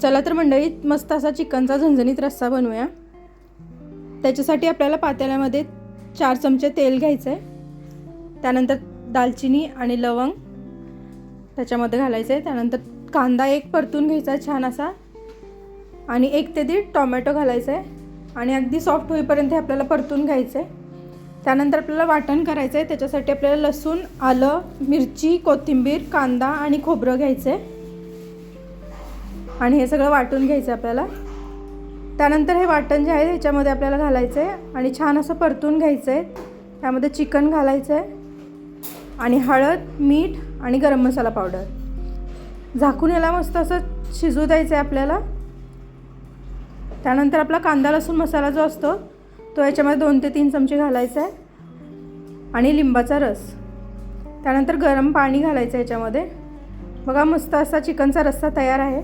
चला तर मंडळी, मस्त असा चिकनचा झणझणीत रस्सा बनवूया। त्याच्यासाठी आपल्याला पातेल्यामध्ये 4 चमचे तेल घ्यायचं आहे। त्यानंतर दालचिनी आणि लवंग त्याच्यामध्ये घालायचे आहे। त्यानंतर कांदा एक परतून घ्यायचा छान असा, आणि 1 ते 1.5 टोमॅटो घालायचा आहे आणि अगदी सॉफ्ट होईपर्यंत आपल्याला परतून घ्यायचं आहे। त्यानंतर आपल्याला वाटण करायचं आहे। त्याच्यासाठी आपल्याला लसूण, आलं, मिरची, कोथिंबीर, कांदा आणि खोबरं घ्यायचं आहे आणि हे सगळं वाटून घ्यायचं आपल्याला। त्यानंतर हे वाटण जे आहे ह्याच्यामध्ये आपल्याला घालायचं आहे आणि छान असं परतून घ्यायचं आहे। त्यामध्ये चिकन घालायचं आहे आणि हळद, मीठ आणि गरम मसाला पावडर झाकून याला मस्त असं शिजू द्यायचं आहे आपल्याला। त्यानंतर आपला कांदा लसूण मसाला जो असतो तो याच्यामध्ये 2 ते 3 चमचे घालायचा आहे आणि लिंबाचा रस। त्यानंतर गरम पाणी घालायचं याच्यामध्ये। बघा, मस्त असा चिकनचा रस्सा तयार आहे।